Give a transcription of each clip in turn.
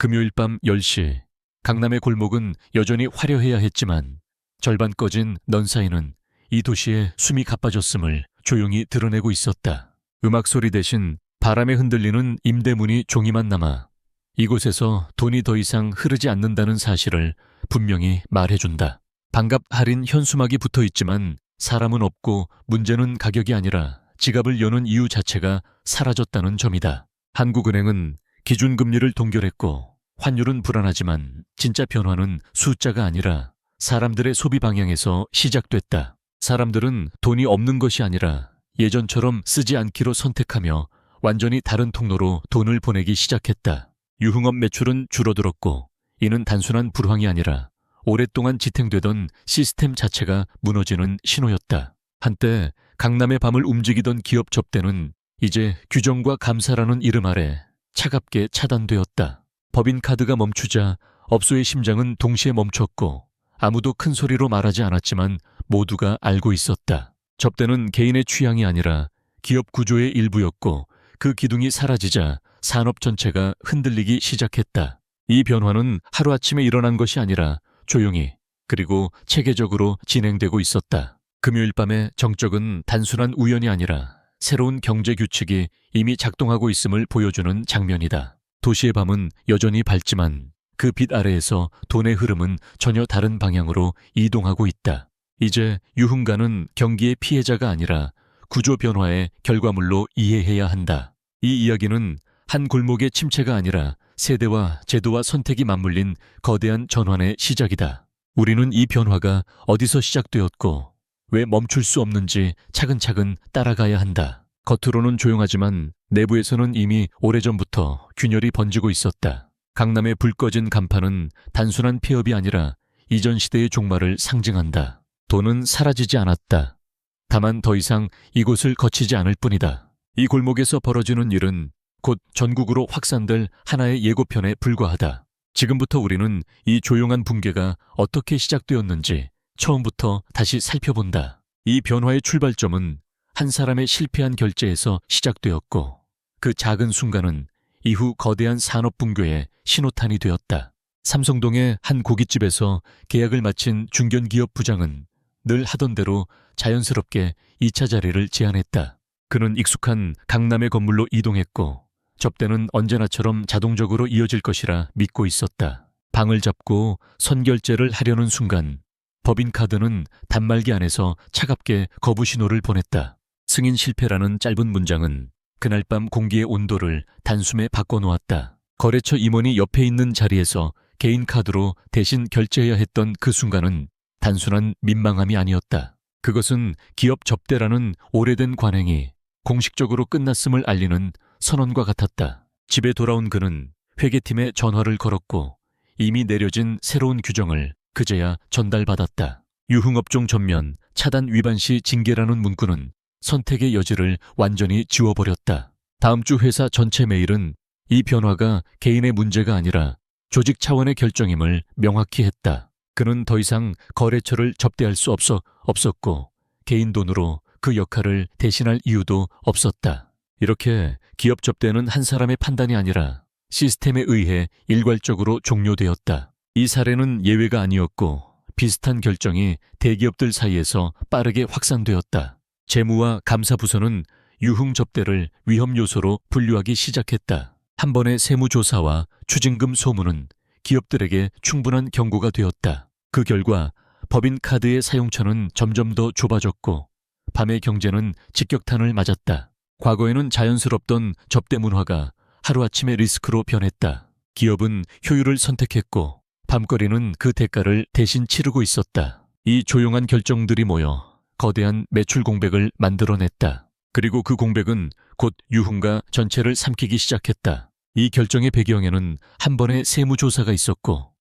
금요일 밤 10시, 강남의 골목은 여전히 화려해야 했지만 절반 꺼진 넌 사이는 이 도시에 숨이 가빠졌음을 조용히 드러내고 있었다. 음악 소리 대신 바람에 흔들리는 임대문이 종이만 남아 이곳에서 돈이 더 이상 흐르지 않는다는 사실을 분명히 말해준다. 반값 할인 현수막이 붙어 있지만 사람은 없고 문제는 가격이 아니라 지갑을 여는 이유 자체가 사라졌다는 점이다. 한국은행은 기준금리를 동결했고 환율은 불안하지만 진짜 변화는 숫자가 아니라 사람들의 소비 방향에서 시작됐다. 사람들은 돈이 없는 것이 아니라 예전처럼 쓰지 않기로 선택하며 완전히 다른 통로로 돈을 보내기 시작했다. 유흥업 매출은 줄어들었고 이는 단순한 불황이 아니라 오랫동안 지탱되던 시스템 자체가 무너지는 신호였다. 한때 강남의 밤을 움직이던 기업 접대는 이제 규정과 감사라는 이름 아래 차갑게 차단되었다. 법인카드가 멈추자 업소의 심장은 동시에 멈췄고 아무도 큰 소리로 말하지 않았지만 모두가 알고 있었다. 접대는 개인의 취향이 아니라 기업 구조의 일부였고 그 기둥이 사라지자 산업 전체가 흔들리기 시작했다. 이 변화는 하루아침에 일어난 것이 아니라 조용히 그리고 체계적으로 진행되고 있었다. 금요일 밤의 정적은 단순한 우연이 아니라 새로운 경제 규칙이 이미 작동하고 있음을 보여주는 장면이다. 도시의 밤은 여전히 밝지만 그 빛 아래에서 돈의 흐름은 전혀 다른 방향으로 이동하고 있다. 이제 유흥가는 경기의 피해자가 아니라 구조 변화의 결과물로 이해해야 한다. 이 이야기는 한 골목의 침체가 아니라 세대와 제도와 선택이 맞물린 거대한 전환의 시작이다. 우리는 이 변화가 어디서 시작되었고 왜 멈출 수 없는지 차근차근 따라가야 한다. 겉으로는 조용하지만 내부에서는 이미 오래전부터 균열이 번지고 있었다. 강남의 불 꺼진 간판은 단순한 폐업이 아니라 이전 시대의 종말을 상징한다. 돈은 사라지지 않았다. 다만 더 이상 이곳을 거치지 않을 뿐이다. 이 골목에서 벌어지는 일은 곧 전국으로 확산될 하나의 예고편에 불과하다. 지금부터 우리는 이 조용한 붕괴가 어떻게 시작되었는지 처음부터 다시 살펴본다. 이 변화의 출발점은 한 사람의 실패한 결제에서 시작되었고 그 작은 순간은 이후 거대한 산업 붕괴의 신호탄이 되었다. 삼성동의 한 고깃집에서 계약을 마친 중견기업 부장은 늘 하던 대로 자연스럽게 2차 자리를 제안했다. 그는 익숙한 강남의 건물로 이동했고 접대는 언제나처럼 자동적으로 이어질 것이라 믿고 있었다. 방을 잡고 선결제를 하려는 순간 법인카드는 단말기 안에서 차갑게 거부 신호를 보냈다. 승인 실패라는 짧은 문장은 그날 밤 공기의 온도를 단숨에 바꿔놓았다. 거래처 임원이 옆에 있는 자리에서 개인 카드로 대신 결제해야 했던 그 순간은 단순한 민망함이 아니었다. 그것은 기업 접대라는 오래된 관행이 공식적으로 끝났음을 알리는 선언과 같았다. 집에 돌아온 그는 회계팀에 전화를 걸었고 이미 내려진 새로운 규정을 그제야 전달받았다. 유흥업종 전면, 차단 위반 시 징계라는 문구는 선택의 여지를 완전히 지워버렸다. 다음 주 회사 전체 메일은 이 변화가 개인의 문제가 아니라 조직 차원의 결정임을 명확히 했다. 그는 더 이상 거래처를 접대할 수 없었고 개인 돈으로 그 역할을 대신할 이유도 없었다. 이렇게 기업 접대는 한 사람의 판단이 아니라 시스템에 의해 일괄적으로 종료되었다. 이 사례는 예외가 아니었고 비슷한 결정이 대기업들 사이에서 빠르게 확산되었다. 재무와 감사부서는 유흥 접대를 위험 요소로 분류하기 시작했다. 한 번의 세무조사와 추징금 소문은 기업들에게 충분한 경고가 되었다. 그 결과 법인카드의 사용처는 점점 더 좁아졌고 밤의 경제는 직격탄을 맞았다. 과거에는 자연스럽던 접대 문화가 하루아침에 리스크로 변했다. 기업은 효율을 선택했고 밤거리는 그 대가를 대신 치르고 있었다. 이 조용한 결정들이 모여 거대한 매출 공백을 만들어냈다. 그리고 그 공백은 곧 유흥가 전체를 삼키기 시작했다. 이 결정의 배경에는 한 번의 세무조사가 있었고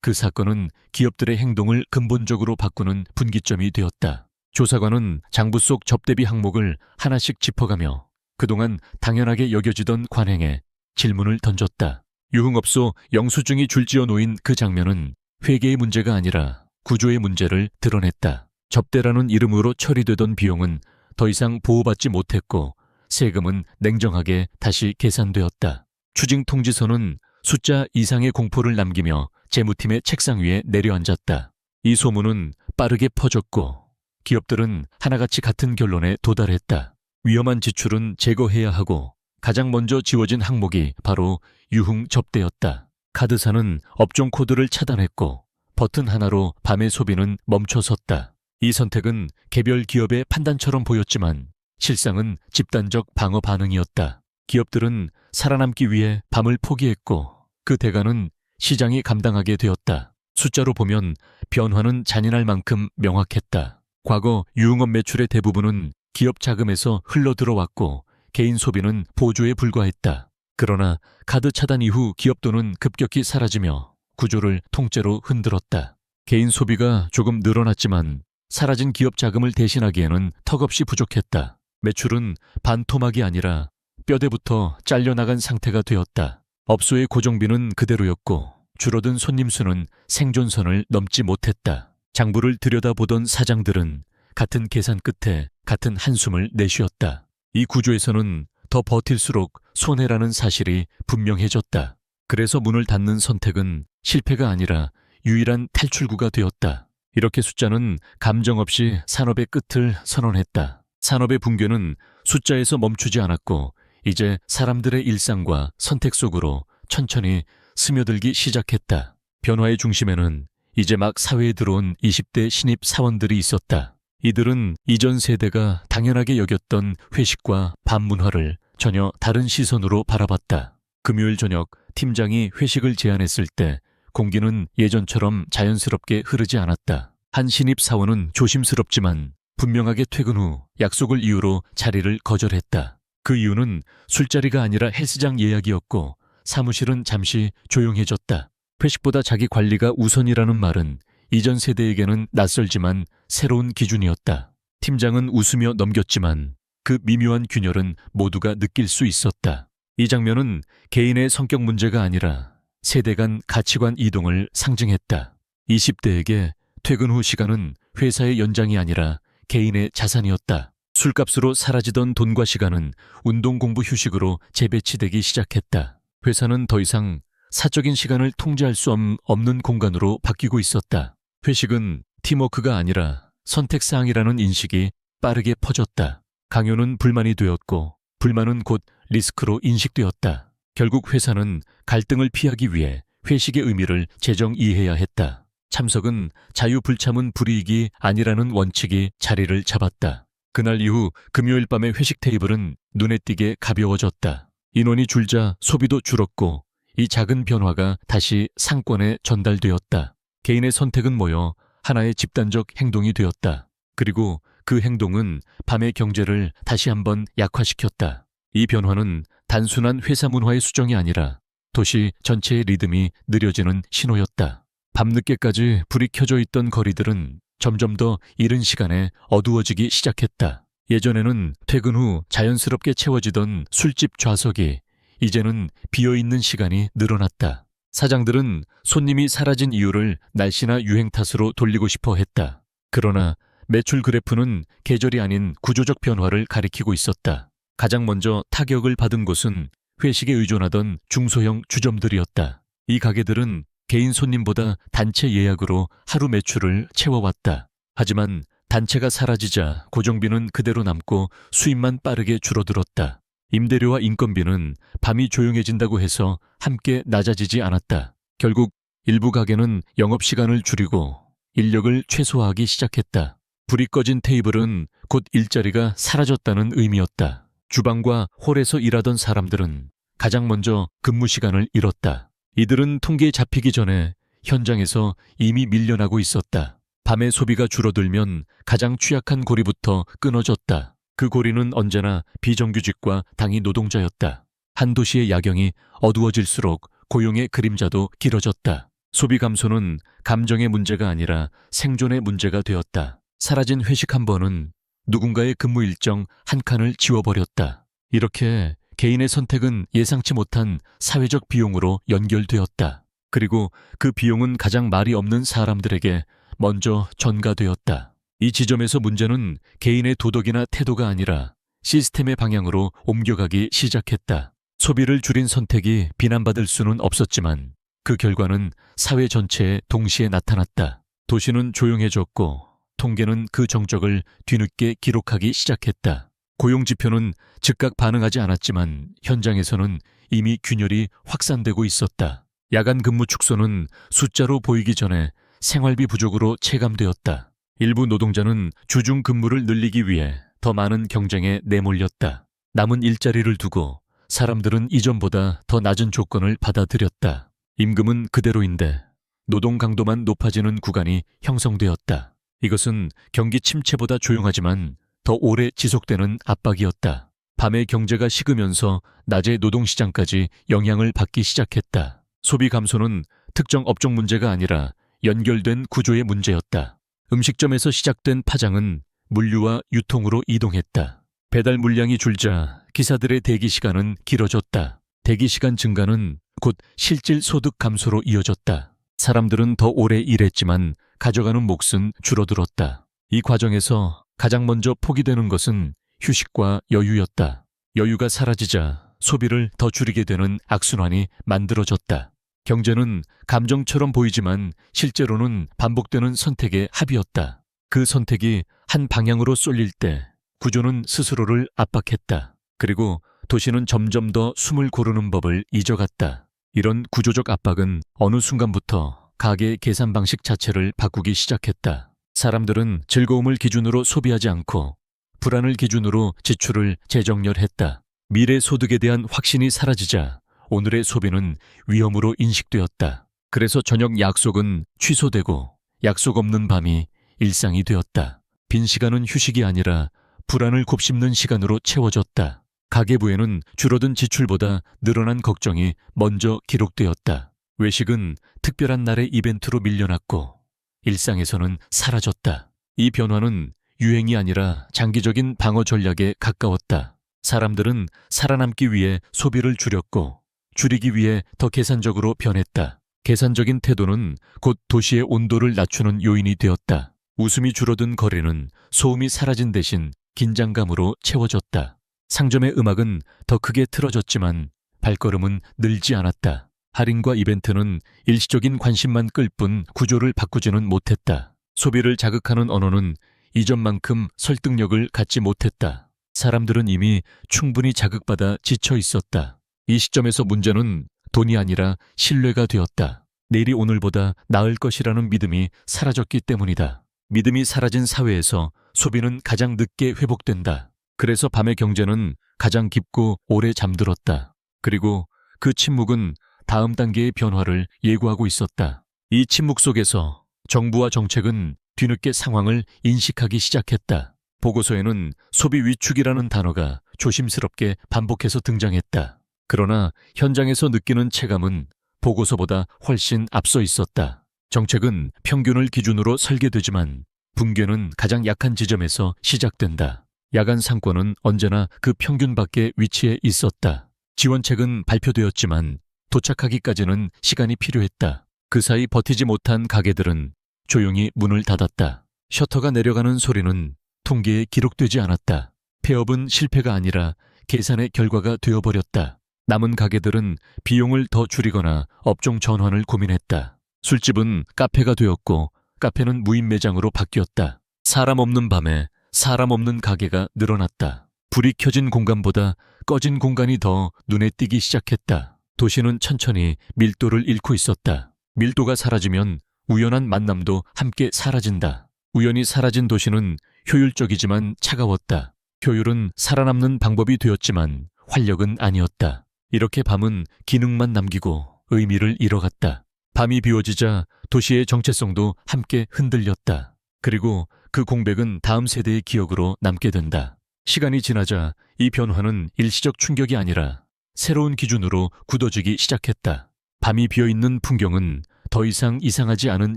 그 사건은 기업들의 행동을 근본적으로 바꾸는 분기점이 되었다. 조사관은 장부 속 접대비 항목을 하나씩 짚어가며 그동안 당연하게 여겨지던 관행에 질문을 던졌다. 유흥업소 영수증이 줄지어 놓인 그 장면은 회계의 문제가 아니라 구조의 문제를 드러냈다. 접대라는 이름으로 처리되던 비용은 더 이상 보호받지 못했고 세금은 냉정하게 다시 계산되었다. 추징통지서는 숫자 이상의 공포를 남기며 재무팀의 책상 위에 내려앉았다. 이 소문은 빠르게 퍼졌고 기업들은 하나같이 같은 결론에 도달했다. 위험한 지출은 제거해야 하고 가장 먼저 지워진 항목이 바로 유흥 접대였다. 카드사는 업종 코드를 차단했고 버튼 하나로 밤의 소비는 멈춰섰다. 이 선택은 개별 기업의 판단처럼 보였지만 실상은 집단적 방어 반응이었다. 기업들은 살아남기 위해 밤을 포기했고 그 대가는 시장이 감당하게 되었다. 숫자로 보면 변화는 잔인할 만큼 명확했다. 과거 유흥업 매출의 대부분은 기업 자금에서 흘러들어왔고 개인 소비는 보조에 불과했다. 그러나 카드 차단 이후 기업 돈은 급격히 사라지며 구조를 통째로 흔들었다. 개인 소비가 조금 늘어났지만 사라진 기업 자금을 대신하기에는 턱없이 부족했다. 매출은 반토막이 아니라 뼈대부터 잘려나간 상태가 되었다. 업소의 고정비는 그대로였고 줄어든 손님 수는 생존선을 넘지 못했다. 장부를 들여다보던 사장들은 같은 계산 끝에 같은 한숨을 내쉬었다. 이 구조에서는 더 버틸수록 손해라는 사실이 분명해졌다. 그래서 문을 닫는 선택은 실패가 아니라 유일한 탈출구가 되었다. 이렇게 숫자는 감정 없이 산업의 끝을 선언했다. 산업의 붕괴는 숫자에서 멈추지 않았고 이제 사람들의 일상과 선택 속으로 천천히 스며들기 시작했다. 변화의 중심에는 이제 막 사회에 들어온 20대 신입 사원들이 있었다. 이들은 이전 세대가 당연하게 여겼던 회식과 밤 문화를 전혀 다른 시선으로 바라봤다. 금요일 저녁 팀장이 회식을 제안했을 때 공기는 예전처럼 자연스럽게 흐르지 않았다. 한 신입 사원은 조심스럽지만 분명하게 퇴근 후 약속을 이유로 자리를 거절했다. 그 이유는 술자리가 아니라 헬스장 예약이었고 사무실은 잠시 조용해졌다. 회식보다 자기 관리가 우선이라는 말은 이전 세대에게는 낯설지만 새로운 기준이었다. 팀장은 웃으며 넘겼지만 그 미묘한 균열은 모두가 느낄 수 있었다. 이 장면은 개인의 성격 문제가 아니라 세대 간 가치관 이동을 상징했다. 20대에게 퇴근 후 시간은 회사의 연장이 아니라 개인의 자산이었다. 술값으로 사라지던 돈과 시간은 운동 공부 휴식으로 재배치되기 시작했다. 회사는 더 이상 사적인 시간을 통제할 수 없는 공간으로 바뀌고 있었다. 회식은 팀워크가 아니라 선택사항이라는 인식이 빠르게 퍼졌다. 강요는 불만이 되었고 불만은 곧 리스크로 인식되었다. 결국 회사는 갈등을 피하기 위해 회식의 의미를 재정의해야 했다. 참석은 자유불참은 불이익이 아니라는 원칙이 자리를 잡았다. 그날 이후 금요일 밤의 회식 테이블은 눈에 띄게 가벼워졌다. 인원이 줄자 소비도 줄었고 이 작은 변화가 다시 상권에 전달되었다. 개인의 선택은 모여 하나의 집단적 행동이 되었다. 그리고 그 행동은 밤의 경제를 다시 한번 약화시켰다. 이 변화는 단순한 회사 문화의 수정이 아니라 도시 전체의 리듬이 느려지는 신호였다. 밤늦게까지 불이 켜져 있던 거리들은 점점 더 이른 시간에 어두워지기 시작했다. 예전에는 퇴근 후 자연스럽게 채워지던 술집 좌석이 이제는 비어있는 시간이 늘어났다. 사장들은 손님이 사라진 이유를 날씨나 유행 탓으로 돌리고 싶어 했다. 그러나 매출 그래프는 계절이 아닌 구조적 변화를 가리키고 있었다. 가장 먼저 타격을 받은 곳은 회식에 의존하던 중소형 주점들이었다. 이 가게들은 개인 손님보다 단체 예약으로 하루 매출을 채워왔다. 하지만 단체가 사라지자 고정비는 그대로 남고 수입만 빠르게 줄어들었다. 임대료와 인건비는 밤이 조용해진다고 해서 함께 낮아지지 않았다. 결국 일부 가게는 영업시간을 줄이고 인력을 최소화하기 시작했다. 불이 꺼진 테이블은 곧 일자리가 사라졌다는 의미였다. 주방과 홀에서 일하던 사람들은 가장 먼저 근무 시간을 잃었다. 이들은 통계에 잡히기 전에 현장에서 이미 밀려나고 있었다. 밤의 소비가 줄어들면 가장 취약한 고리부터 끊어졌다. 그 고리는 언제나 비정규직과 당이 노동자였다. 한 도시의 야경이 어두워질수록 고용의 그림자도 길어졌다. 소비 감소는 감정의 문제가 아니라 생존의 문제가 되었다. 사라진 회식 한 번은 누군가의 근무 일정 한 칸을 지워버렸다. 이렇게 개인의 선택은 예상치 못한 사회적 비용으로 연결되었다. 그리고 그 비용은 가장 말이 없는 사람들에게 먼저 전가되었다. 이 지점에서 문제는 개인의 도덕이나 태도가 아니라 시스템의 방향으로 옮겨가기 시작했다. 소비를 줄인 선택이 비난받을 수는 없었지만 그 결과는 사회 전체에 동시에 나타났다. 도시는 조용해졌고 통계는 그 정적을 뒤늦게 기록하기 시작했다. 고용지표는 즉각 반응하지 않았지만 현장에서는 이미 균열이 확산되고 있었다. 야간 근무 축소는 숫자로 보이기 전에 생활비 부족으로 체감되었다. 일부 노동자는 주중 근무를 늘리기 위해 더 많은 경쟁에 내몰렸다. 남은 일자리를 두고 사람들은 이전보다 더 낮은 조건을 받아들였다. 임금은 그대로인데 노동 강도만 높아지는 구간이 형성되었다. 이것은 경기 침체보다 조용하지만 더 오래 지속되는 압박이었다. 밤에 경제가 식으면서 낮에 노동시장까지 영향을 받기 시작했다. 소비 감소는 특정 업종 문제가 아니라 연결된 구조의 문제였다. 음식점에서 시작된 파장은 물류와 유통으로 이동했다. 배달 물량이 줄자 기사들의 대기 시간은 길어졌다. 대기 시간 증가는 곧 실질 소득 감소로 이어졌다. 사람들은 더 오래 일했지만 가져가는 몫은 줄어들었다. 이 과정에서 가장 먼저 포기되는 것은 휴식과 여유였다. 여유가 사라지자 소비를 더 줄이게 되는 악순환이 만들어졌다. 경제는 감정처럼 보이지만 실제로는 반복되는 선택의 합이었다. 그 선택이 한 방향으로 쏠릴 때 구조는 스스로를 압박했다. 그리고 도시는 점점 더 숨을 고르는 법을 잊어갔다. 이런 구조적 압박은 어느 순간부터 가계의 계산 방식 자체를 바꾸기 시작했다. 사람들은 즐거움을 기준으로 소비하지 않고 불안을 기준으로 지출을 재정렬했다. 미래 소득에 대한 확신이 사라지자 오늘의 소비는 위험으로 인식되었다. 그래서 저녁 약속은 취소되고 약속 없는 밤이 일상이 되었다. 빈 시간은 휴식이 아니라 불안을 곱씹는 시간으로 채워졌다. 가계부에는 줄어든 지출보다 늘어난 걱정이 먼저 기록되었다. 외식은 특별한 날의 이벤트로 밀려났고 일상에서는 사라졌다. 이 변화는 유행이 아니라 장기적인 방어 전략에 가까웠다. 사람들은 살아남기 위해 소비를 줄였고 줄이기 위해 더 계산적으로 변했다. 계산적인 태도는 곧 도시의 온도를 낮추는 요인이 되었다. 웃음이 줄어든 거리는 소음이 사라진 대신 긴장감으로 채워졌다. 상점의 음악은 더 크게 틀어졌지만 발걸음은 늘지 않았다. 할인과 이벤트는 일시적인 관심만 끌 뿐 구조를 바꾸지는 못했다. 소비를 자극하는 언어는 이전만큼 설득력을 갖지 못했다. 사람들은 이미 충분히 자극받아 지쳐 있었다. 이 시점에서 문제는 돈이 아니라 신뢰가 되었다. 내일이 오늘보다 나을 것이라는 믿음이 사라졌기 때문이다. 믿음이 사라진 사회에서 소비는 가장 늦게 회복된다. 그래서 밤의 경제는 가장 깊고 오래 잠들었다. 그리고 그 침묵은 다음 단계의 변화를 예고하고 있었다. 이 침묵 속에서 정부와 정책은 뒤늦게 상황을 인식하기 시작했다. 보고서에는 소비 위축이라는 단어가 조심스럽게 반복해서 등장했다. 그러나 현장에서 느끼는 체감은 보고서보다 훨씬 앞서 있었다. 정책은 평균을 기준으로 설계되지만 붕괴는 가장 약한 지점에서 시작된다. 야간 상권은 언제나 그 평균 밖에 위치해 있었다. 지원책은 발표되었지만 도착하기까지는 시간이 필요했다. 그 사이 버티지 못한 가게들은 조용히 문을 닫았다. 셔터가 내려가는 소리는 통계에 기록되지 않았다. 폐업은 실패가 아니라 계산의 결과가 되어버렸다. 남은 가게들은 비용을 더 줄이거나 업종 전환을 고민했다. 술집은 카페가 되었고 카페는 무인 매장으로 바뀌었다. 사람 없는 밤에 사람 없는 가게가 늘어났다. 불이 켜진 공간보다 꺼진 공간이 더 눈에 띄기 시작했다. 도시는 천천히 밀도를 잃고 있었다. 밀도가 사라지면 우연한 만남도 함께 사라진다. 우연히 사라진 도시는 효율적이지만 차가웠다. 효율은 살아남는 방법이 되었지만 활력은 아니었다. 이렇게 밤은 기능만 남기고 의미를 잃어갔다. 밤이 비워지자 도시의 정체성도 함께 흔들렸다. 그리고 그 공백은 다음 세대의 기억으로 남게 된다. 시간이 지나자 이 변화는 일시적 충격이 아니라 새로운 기준으로 굳어지기 시작했다. 밤이 비어있는 풍경은 더 이상 이상하지 않은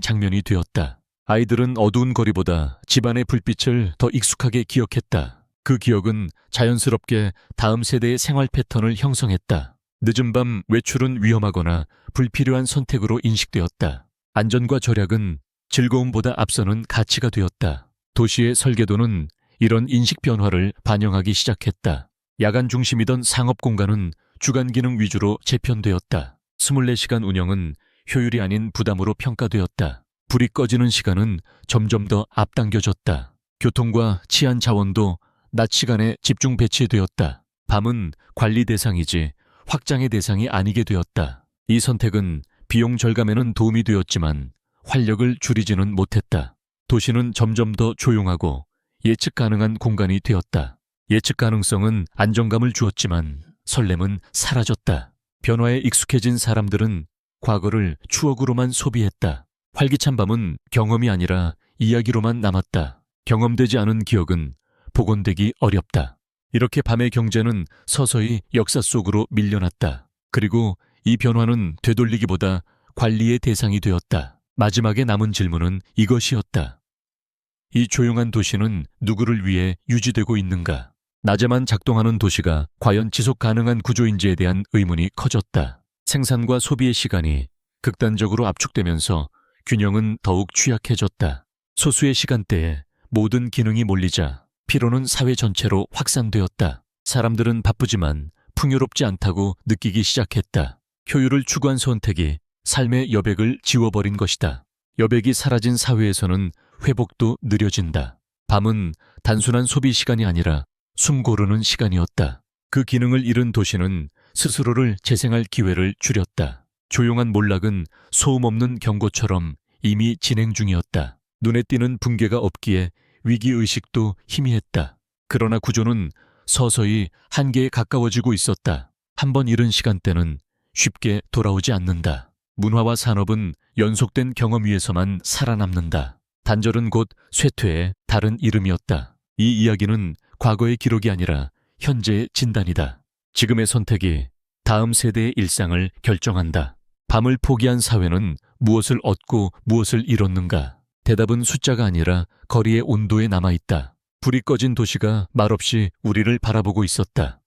장면이 되었다. 아이들은 어두운 거리보다 집안의 불빛을 더 익숙하게 기억했다. 그 기억은 자연스럽게 다음 세대의 생활 패턴을 형성했다. 늦은 밤 외출은 위험하거나 불필요한 선택으로 인식되었다. 안전과 절약은 즐거움보다 앞서는 가치가 되었다. 도시의 설계도는 이런 인식 변화를 반영하기 시작했다. 야간 중심이던 상업 공간은 주간 기능 위주로 재편되었다. 24시간 운영은 효율이 아닌 부담으로 평가되었다. 불이 꺼지는 시간은 점점 더 앞당겨졌다. 교통과 치안 자원도 낮 시간에 집중 배치되었다. 밤은 관리 대상이지 확장의 대상이 아니게 되었다. 이 선택은 비용 절감에는 도움이 되었지만 활력을 줄이지는 못했다. 도시는 점점 더 조용하고 예측 가능한 공간이 되었다. 예측 가능성은 안정감을 주었지만 설렘은 사라졌다. 변화에 익숙해진 사람들은 과거를 추억으로만 소비했다. 활기찬 밤은 경험이 아니라 이야기로만 남았다. 경험되지 않은 기억은 복원되기 어렵다. 이렇게 밤의 경제는 서서히 역사 속으로 밀려났다. 그리고 이 변화는 되돌리기보다 관리의 대상이 되었다. 마지막에 남은 질문은 이것이었다. 이 조용한 도시는 누구를 위해 유지되고 있는가? 낮에만 작동하는 도시가 과연 지속 가능한 구조인지에 대한 의문이 커졌다. 생산과 소비의 시간이 극단적으로 압축되면서 균형은 더욱 취약해졌다. 소수의 시간대에 모든 기능이 몰리자 피로는 사회 전체로 확산되었다. 사람들은 바쁘지만 풍요롭지 않다고 느끼기 시작했다. 효율을 추구한 선택이 삶의 여백을 지워버린 것이다. 여백이 사라진 사회에서는 회복도 느려진다. 밤은 단순한 소비 시간이 아니라 숨 고르는 시간이었다. 그 기능을 잃은 도시는 스스로를 재생할 기회를 줄였다. 조용한 몰락은 소음 없는 경고처럼 이미 진행 중이었다. 눈에 띄는 붕괴가 없기에 위기의식도 희미했다. 그러나 구조는 서서히 한계에 가까워지고 있었다. 한번 잃은 시간대는 쉽게 돌아오지 않는다. 문화와 산업은 연속된 경험 위에서만 살아남는다. 단절은 곧 쇠퇴의 다른 이름이었다. 이 이야기는 과거의 기록이 아니라 현재의 진단이다. 지금의 선택이 다음 세대의 일상을 결정한다. 밤을 포기한 사회는 무엇을 얻고 무엇을 잃었는가? 대답은 숫자가 아니라 거리의 온도에 남아있다. 불이 꺼진 도시가 말없이 우리를 바라보고 있었다.